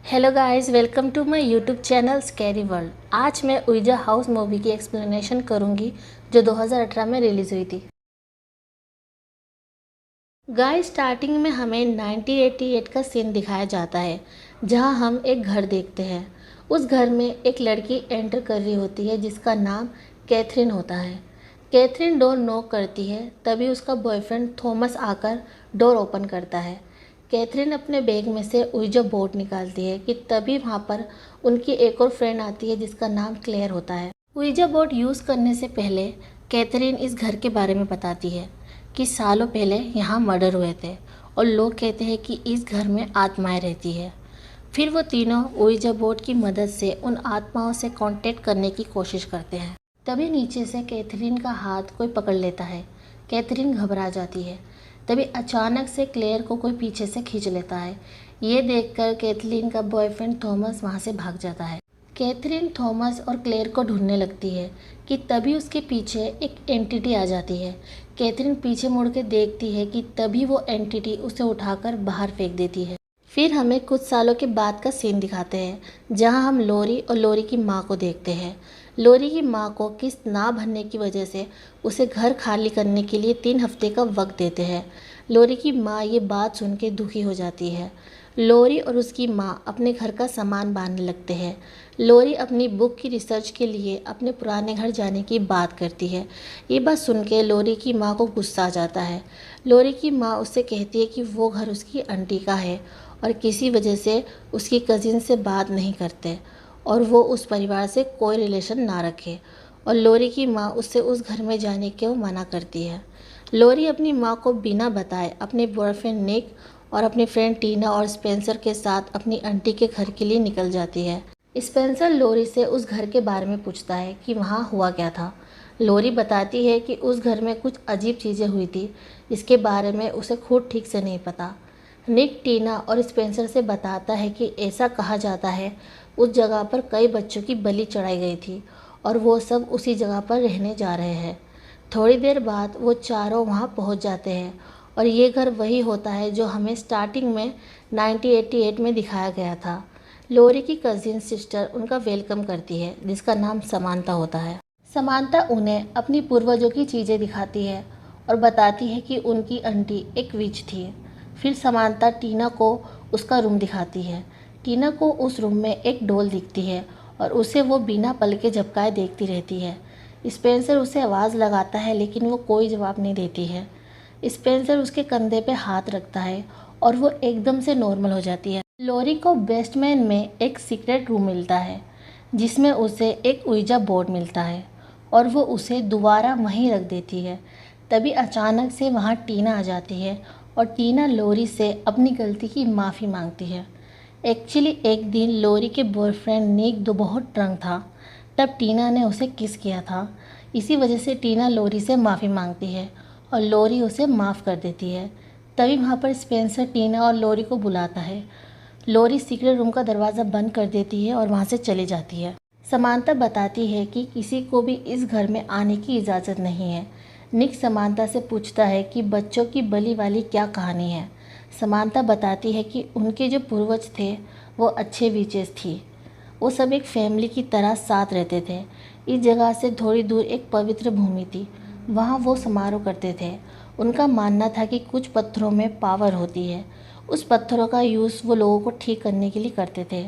Hello guys, welcome to my YouTube channel scary world. आज मैं Ouija house movie की explanation करूंगी जो 2018 में रिलीज़ हुई थी। गाइस, स्टार्टिंग में हमें 1988 का सीन दिखाया जाता है जहां हम एक घर देखते हैं। उस घर में एक लड़की एंटर कर रही होती है जिसका नाम कैथरीन होता है। कैथरीन डोर नॉक करती है, तभी उसका बॉयफ्रेंड थॉमस आकर डोर ओपन करता है। कैथरीन अपने बैग में से उइजा बोर्ड निकालती है कि तभी वहाँ पर उनकी एक और फ्रेंड आती है जिसका नाम क्लेयर होता है। उइजा बोर्ड यूज़ करने से पहले कैथरीन इस घर के बारे में बताती है कि सालों पहले यहाँ मर्डर हुए थे और लोग कहते हैं कि इस घर में आत्माएं रहती है। फिर वो तीनों उइजा बोर्ड की मदद से उन आत्माओं से कांटेक्ट करने की कोशिश करते हैं। तभी नीचे से कैथरीन का हाथ कोई पकड़ लेता है। कैथरीन घबरा जाती है। तभी अचानक से क्लेयर को कोई पीछे से खींच लेता है। ये देखकर कैथरीन का बॉयफ्रेंड थॉमस वहाँ से भाग जाता है। कैथरीन थॉमस और क्लेयर को ढूंढने लगती है कि तभी उसके पीछे एक एंटिटी आ जाती है। कैथरीन पीछे मुड़ के देखती है कि तभी वो एंटिटी उसे उठाकर बाहर फेंक देती है। फिर हमें कुछ सालों के बाद का सीन दिखाते हैं जहां हम लोरी और लोरी की माँ को देखते हैं। लोरी की माँ को किस्त ना भरने की वजह से उसे घर खाली करने के लिए 3 हफ्ते का वक्त देते हैं। लोरी की माँ ये बात सुन के दुखी हो जाती है। लोरी और उसकी माँ अपने घर का सामान बांधने लगते हैं। लोरी अपनी बुक की रिसर्च के लिए अपने पुराने घर जाने की बात करती है। ये बात सुन के लोरी की माँ को गुस्सा आ जाता है। लोरी की माँ उससे कहती है कि वो घर उसकी आंटी का है और किसी वजह से उसकी कज़िन से बात नहीं करते और वो उस परिवार से कोई रिलेशन ना रखे, और लोरी की माँ उससे उस घर में जाने को मना करती है। लोरी अपनी माँ को बिना बताए अपने बॉयफ्रेंड निक और अपनी फ्रेंड टीना और स्पेंसर के साथ अपनी आंटी के घर के लिए निकल जाती है। स्पेंसर लोरी से उस घर के बारे में पूछता है कि वहाँ हुआ क्या था। लोरी बताती है कि उस घर में कुछ अजीब चीज़ें हुई थी जिसके बारे में उसे खुद ठीक से नहीं पता। निक टीना और स्पेंसर से बताता है कि ऐसा कहा जाता है उस जगह पर कई बच्चों की बलि चढ़ाई गई थी और वो सब उसी जगह पर रहने जा रहे हैं। थोड़ी देर बाद वो चारों वहाँ पहुँच जाते हैं और ये घर वही होता है जो हमें स्टार्टिंग में 1988 में दिखाया गया था। लोरी की कज़िन सिस्टर उनका वेलकम करती है जिसका नाम समांता होता है। समांता उन्हें अपनी पूर्वजों की चीज़ें दिखाती है और बताती है कि उनकी आंटी एक विच थी। फिर समांता टीना को उसका रूम दिखाती है। टीना को उस रूम में एक डॉल दिखती है और उसे वो बिना पलके झपकाए देखती रहती है। स्पेंसर उसे आवाज़ लगाता है लेकिन वो कोई जवाब नहीं देती है। स्पेंसर उसके कंधे पे हाथ रखता है और वो एकदम से नॉर्मल हो जाती है। लोरी को बेस्टमैन में एक सीक्रेट रूम मिलता है जिसमें उसे एक उइजा बोर्ड मिलता है और वो उसे दोबारा वहीं रख देती है। तभी अचानक से वहाँ टीना आ जाती है और टीना लोरी से अपनी गलती की माफ़ी मांगती है। एक्चुअली एक दिन लोरी के बॉयफ्रेंड निक दो बहुत ड्रंक था, तब टीना ने उसे किस किया था। इसी वजह से टीना लोरी से माफ़ी मांगती है और लोरी उसे माफ़ कर देती है। तभी वहाँ पर स्पेंसर टीना और लोरी को बुलाता है। लोरी सीक्रेट रूम का दरवाज़ा बंद कर देती है और वहाँ से चली जाती है। समांता बताती है कि किसी को भी इस घर में आने की इजाज़त नहीं है। निक समांता से पूछता है कि बच्चों की बलि वाली क्या कहानी है। समांता बताती है कि उनके जो पूर्वज थे वो अच्छे विचेस थी। वो सब एक फैमिली की तरह साथ रहते थे। इस जगह से थोड़ी दूर एक पवित्र भूमि थी, वहाँ वो समारोह करते थे। उनका मानना था कि कुछ पत्थरों में पावर होती है। उस पत्थरों का यूज़ वो लोगों को ठीक करने के लिए करते थे।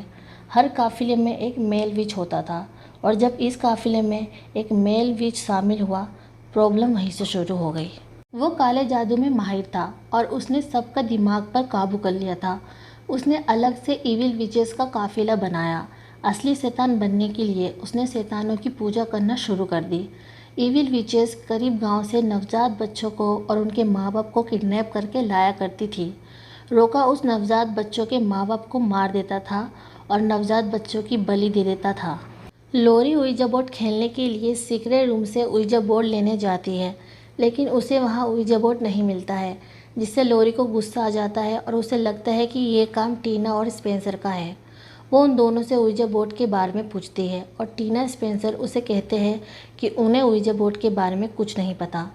हर काफ़िले में एक मेल विच होता था और जब इस काफ़िले में एक मेल विच शामिल हुआ, प्रॉब्लम वहीं से शुरू हो गई। वो काले जादू में माहिर था और उसने सबका दिमाग पर काबू कर लिया था। उसने अलग से इविल विचेस का काफ़िला बनाया। असली शैतान बनने के लिए उसने शैतानों की पूजा करना शुरू कर दी। इविल विचेस करीब गांव से नवजात बच्चों को और उनके माँ बाप को किडनैप करके लाया करती थी। रोका उस नवजात बच्चों के माँ बाप को मार देता था और नवजात बच्चों की बलि दे देता था। लोरी उइजा बोर्ड खेलने के लिए सीक्रेट रूम से उइजा बोर्ड लेने जाती है, लेकिन उसे वहाँ उइजा बोर्ड नहीं मिलता है, जिससे लोरी को गुस्सा आ जाता है और उसे लगता है कि ये काम टीना और स्पेंसर का है। वो उन दोनों से उइजा बोर्ड के बारे में पूछती है और टीना स्पेंसर उसे कहते हैं कि उन्हें उइजा बोर्ड के बारे में कुछ नहीं पता।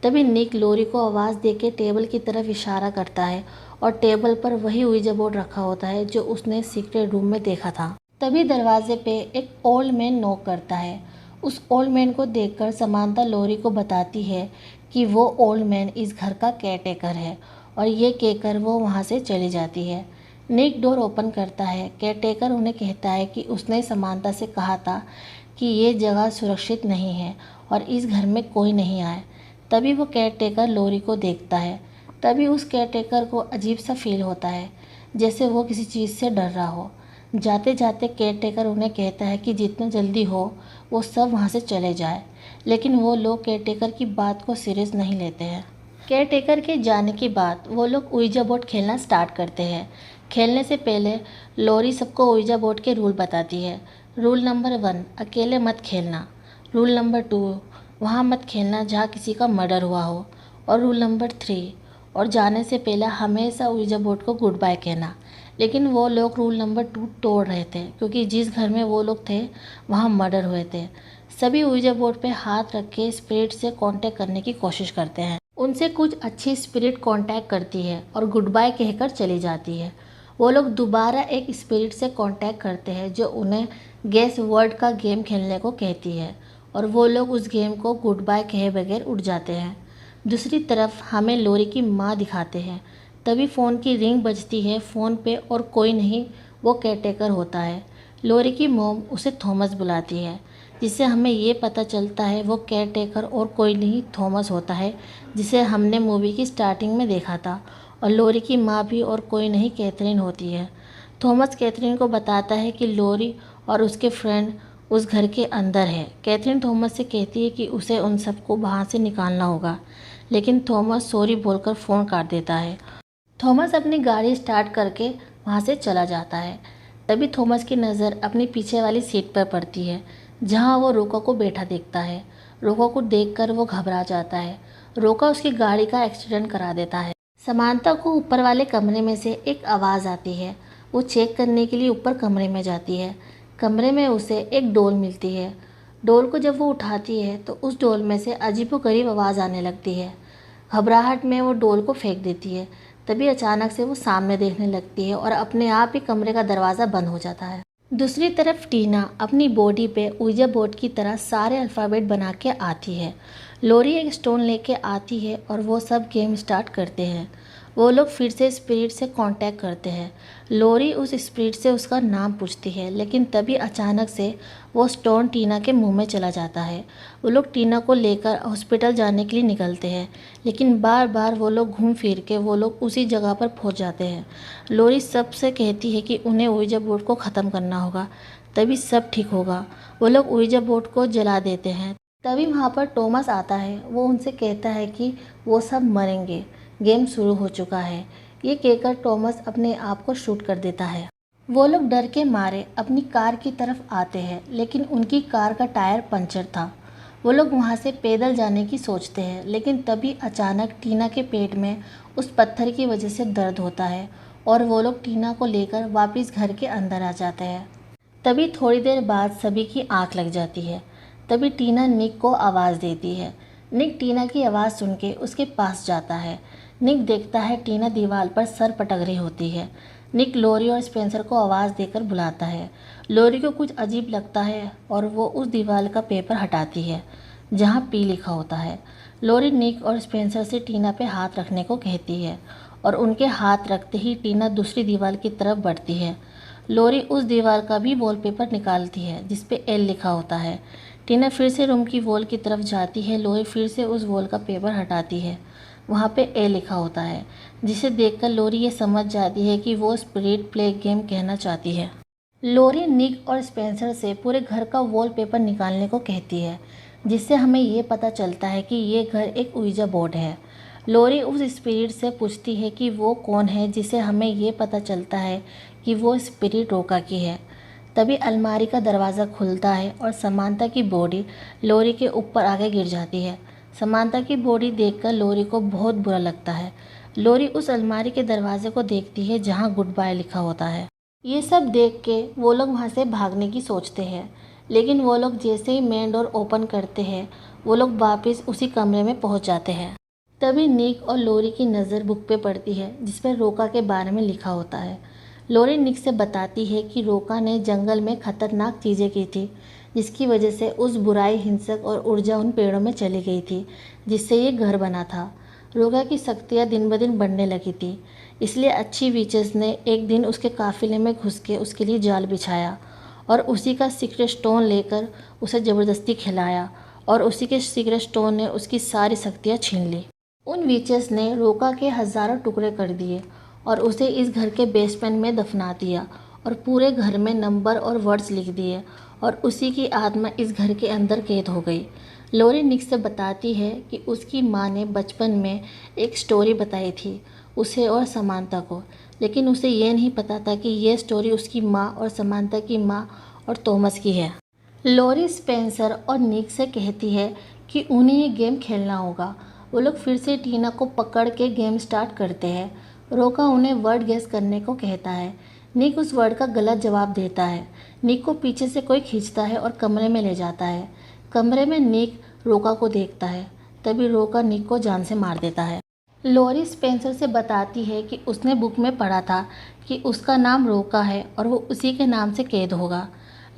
तभी निक लोरी को आवाज़ देके टेबल की तरफ इशारा करता है और टेबल पर वही ouija बोर्ड रखा होता है जो उसने सीक्रेट रूम में देखा था। तभी दरवाजे पे एक ओल्ड मैन नॉक करता है। उस ओल्ड मैन को देखकर समांथा लोरी को बताती है कि वो ओल्ड मैन इस घर का केयरटेकर है और ये कहकर वो वहाँ से चली जाती है। निक डोर ओपन करता है। केयरटेकर उन्हें कहता है कि उसने समांथा से कहा था कि ये जगह सुरक्षित नहीं है और इस घर में कोई नहीं आए। तभी वो केयरटेकर लोरी को देखता है। तभी उस केयरटेकर को अजीब सा फील होता है, जैसे वो किसी चीज़ से डर रहा हो। जाते जाते केयरटेकर उन्हें कहता है कि जितना जल्दी हो वो सब वहाँ से चले जाए, लेकिन वो लोग केयरटेकर की बात को सीरियस नहीं लेते हैं। केयरटेकर के जाने के बाद वो लोग ouija बोर्ड खेलना स्टार्ट करते हैं। खेलने से पहले लोरी सबको ouija बोर्ड के रूल बताती है। रूल नंबर 1, अकेले मत खेलना। रूल नंबर 2, वहाँ मत खेलना जहाँ किसी का मर्डर हुआ हो। और रूल नंबर 3, और जाने से पहले हमेशा ouija बोर्ड को गुड बाय कहना। लेकिन वो लोग रूल नंबर 2 तोड़ रहे थे, क्योंकि जिस घर में वो लोग थे वहाँ मर्डर हुए थे। सभी ouija बोर्ड पे हाथ रख के स्पिरिट से कांटेक्ट करने की कोशिश करते हैं। उनसे कुछ अच्छी स्पिरिट कांटेक्ट करती है और गुड बाय कहकर चली जाती है। वो लोग दोबारा एक स्पिरिट से कांटेक्ट करते हैं जो उन्हें गेस वर्ड का गेम खेलने को कहती है, और वो लोग उस गेम को गुड बाय कहे बगैर उड़ जाते हैं। दूसरी तरफ हमें लोरी की माँ दिखाते हैं। तभी फ़ोन की रिंग बजती है। फ़ोन पे और कोई नहीं, वो केयरटेकर होता है। लोरी की मॉम उसे थॉमस बुलाती है, जिससे हमें ये पता चलता है वो केयरटेकर और कोई नहीं थॉमस होता है, जिसे हमने मूवी की स्टार्टिंग में देखा था। और लोरी की माँ भी और कोई नहीं कैथरीन होती है। थॉमस कैथरीन को बताता है कि लोरी और उसके फ्रेंड उस घर के अंदर है। कैथरीन थॉमस से कहती है कि उसे उन सबको वहाँ से निकालना होगा, लेकिन थॉमस सॉरी बोलकर फ़ोन काट देता है। थॉमस अपनी गाड़ी स्टार्ट करके वहाँ से चला जाता है। तभी थॉमस की नज़र अपनी पीछे वाली सीट पर पड़ती है, जहाँ वो रोका को बैठा देखता है। रोका को देखकर वो घबरा जाता है। रोका उसकी गाड़ी का एक्सीडेंट करा देता है। समांथा को ऊपर वाले कमरे में से एक आवाज़ आती है। वो चेक करने के लिए ऊपर कमरे में जाती है। कमरे में उसे एक डोल मिलती है। डोल को जब वो उठाती है तो उस डोल में से अजीबोगरीब आवाज़ आने लगती है। घबराहट में वो डोल को फेंक देती है। तभी अचानक से वो सामने देखने लगती है और अपने आप ही कमरे का दरवाज़ा बंद हो जाता है। दूसरी तरफ टीना अपनी बॉडी पे ouija बोर्ड की तरह सारे अल्फ़ाबेट बना के आती है। लोरी एक स्टोन लेके आती है और वो सब गेम स्टार्ट करते हैं। वो लोग फिर से स्पिरिट से कांटेक्ट करते हैं। लोरी उस स्पिरिट से उसका नाम पूछती है, लेकिन तभी अचानक से वो स्टोन टीना के मुंह में चला जाता है। वो लोग टीना को लेकर हॉस्पिटल जाने के लिए निकलते हैं, लेकिन बार बार वो लोग घूम फिर के वो लोग उसी जगह पर पहुंच जाते हैं। लोरी सबसे कहती है कि उन्हें ouija बोर्ड को ख़त्म करना होगा, तभी सब ठीक होगा। वो लोग ouija बोर्ड को जला देते हैं। तभी वहाँ पर टॉमस आता है। वो उनसे कहता है कि वो सब मरेंगे, गेम शुरू हो चुका है। ये कहकर टॉमस अपने आप को शूट कर देता है। वो लोग डर के मारे अपनी कार की तरफ आते हैं, लेकिन उनकी कार का टायर पंचर था। वो लोग वहाँ से पैदल जाने की सोचते हैं, लेकिन तभी अचानक टीना के पेट में उस पत्थर की वजह से दर्द होता है और वो लोग टीना को लेकर वापस घर के अंदर आ जाते हैं। तभी थोड़ी देर बाद सभी की आंख लग जाती है। तभी टीना निक को आवाज़ देती है। निक टीना की आवाज़ सुन के उसके पास जाता है। निक देखता है टीना दीवार पर सर पटक रही होती है। निक लोरी और स्पेंसर को आवाज़ देकर बुलाता है। लोरी को कुछ अजीब लगता है और वो उस दीवार का पेपर हटाती है जहाँ पी लिखा होता है। लोरी निक और स्पेंसर से टीना पे हाथ रखने को कहती है और उनके हाथ रखते ही टीना दूसरी दीवार की तरफ बढ़ती है। लोरी उस दीवार का भी वॉलपेपर निकालती है जिस पे एल लिखा होता है। टीना फिर से रूम की वॉल की तरफ जाती है। लोरी फिर से उस वॉल का पेपर हटाती है, वहाँ पे ए लिखा होता है, जिसे देखकर लोरी ये समझ जाती है कि वो स्पिरिट प्ले गेम कहना चाहती है। लोरी निक और स्पेंसर से पूरे घर का वॉलपेपर निकालने को कहती है, जिससे हमें ये पता चलता है कि ये घर एक ouija बोर्ड है। लोरी उस स्पिरिट से पूछती है कि वो कौन है, जिसे हमें ये पता चलता है कि वो स्पिरिट रोका की है। तभी अलमारी का दरवाज़ा खुलता है और समांथा की बॉडी लोरी के ऊपर आके गिर जाती है। समांथा की बॉडी देखकर लोरी को बहुत बुरा लगता है। लोरी उस अलमारी के दरवाजे को देखती है जहाँ गुड बाय लिखा होता है। ये सब देख के वो लोग वहाँ से भागने की सोचते हैं, लेकिन वो लोग जैसे ही मेन डोर ओपन करते हैं वो लोग वापस उसी कमरे में पहुँच जाते हैं। तभी निक और लोरी की नज़र बुक पे पड़ती है जिस पर रोका के बारे में लिखा होता है। लोरी निक से बताती है कि रोका ने जंगल में खतरनाक चीज़ें की थी, जिसकी वजह से उस बुराई, हिंसक और ऊर्जा उन पेड़ों में चली गई थी जिससे ये घर बना था। रोका की शक्तियाँ दिन ब दिन बढ़ने लगी थी, इसलिए अच्छी विचेस ने एक दिन उसके काफिले में घुस के उसके लिए जाल बिछाया और उसी का सीक्रेट स्टोन लेकर उसे ज़बरदस्ती खिलाया और उसी के सीक्रेट स्टोन ने उसकी सारी शक्तियाँ छीन ली। उन विचेस ने रोका के हज़ारों टुकड़े कर दिए और उसे इस घर के बेसमेंट में दफना दिया और पूरे घर में नंबर और वर्ड्स लिख दिए और उसी की आत्मा इस घर के अंदर कैद हो गई। लोरी निक से बताती है कि उसकी माँ ने बचपन में एक स्टोरी बताई थी उसे और समांता को, लेकिन उसे ये नहीं पता था कि यह स्टोरी उसकी माँ और समांता की माँ और थॉमस की है। लोरी स्पेंसर और निक से कहती है कि उन्हें ये गेम खेलना होगा। वो लोग फिर से टीना को पकड़ के गेम स्टार्ट करते हैं। रोका उन्हें वर्ड गेस करने को कहता है। निक उस वर्ड का गलत जवाब देता है। निक को पीछे से कोई खींचता है और कमरे में ले जाता है। कमरे में निक रोका को देखता है, तभी रोका निक को जान से मार देता है। लोरी स्पेंसर से बताती है कि उसने बुक में पढ़ा था कि उसका नाम रोका है और वो उसी के नाम से कैद होगा।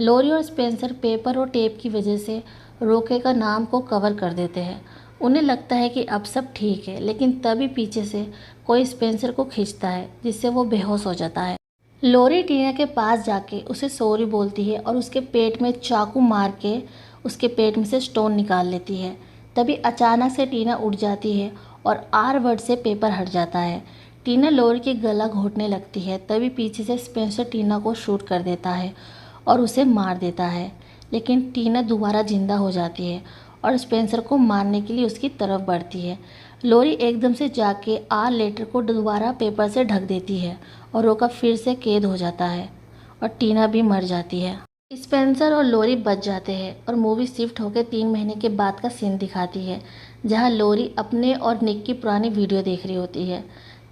लोरी और स्पेंसर पेपर और टेप की वजह से रोके का नाम को कवर कर देते हैं। उन्हें लगता है कि अब सब ठीक है, लेकिन तभी पीछे से कोई स्पेंसर को खींचता है जिससे वो बेहोश हो जाता है। लोरी टीना के पास जाके उसे सॉरी बोलती है और उसके पेट में चाकू मार के उसके पेट में से स्टोन निकाल लेती है। तभी अचानक से टीना उठ जाती है और आर वर्ड से पेपर हट जाता है। टीना लोरी की गला घोटने लगती है, तभी पीछे से स्पेंसर टीना को शूट कर देता है और उसे मार देता है। लेकिन टीना दोबारा जिंदा हो जाती है और स्पेंसर को मारने के लिए उसकी तरफ बढ़ती है। लोरी एकदम से जाके आर लेटर को दोबारा पेपर से ढक देती है और रोका फिर से कैद हो जाता है और टीना भी मर जाती है। स्पेंसर और लोरी बच जाते हैं और मूवी शिफ्ट होकर 3 महीने के बाद का सीन दिखाती है, जहां लोरी अपने और निक की पुरानी वीडियो देख रही होती है।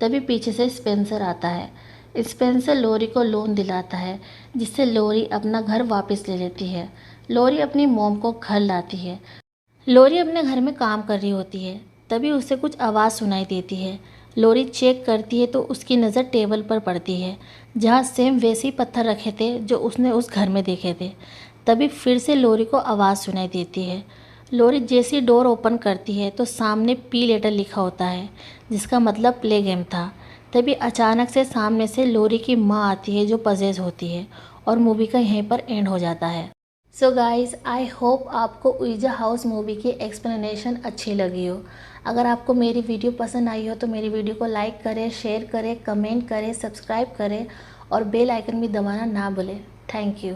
तभी पीछे से स्पेंसर आता है। स्पेंसर लोरी को लोन दिलाता है जिससे लोरी अपना घर वापस ले लेती है। लोरी अपनी मॉम को घर लाती है। लोरी अपने घर में काम कर रही होती है, तभी उसे कुछ आवाज़ सुनाई देती है। लोरी चेक करती है तो उसकी नज़र टेबल पर पड़ती है जहाँ सेम वैसे ही पत्थर रखे थे जो उसने उस घर में देखे थे। तभी फिर से लोरी को आवाज़ सुनाई देती है। लोरी जैसी डोर ओपन करती है तो सामने पी लेटर लिखा होता है जिसका मतलब प्ले गेम था। तभी अचानक से सामने से लोरी की माँ आती है जो पजेस होती है और मूवी का यहीं पर एंड हो जाता है। सो गाइज़, आई होप आपको उइजा हाउस मूवी की एक्सप्लेनेशन अच्छी लगी हो। अगर आपको मेरी वीडियो पसंद आई हो तो मेरी वीडियो को लाइक करें, शेयर करें, कमेंट करें, सब्सक्राइब करें और बेल आइकन भी दबाना ना भूलें। Thank you.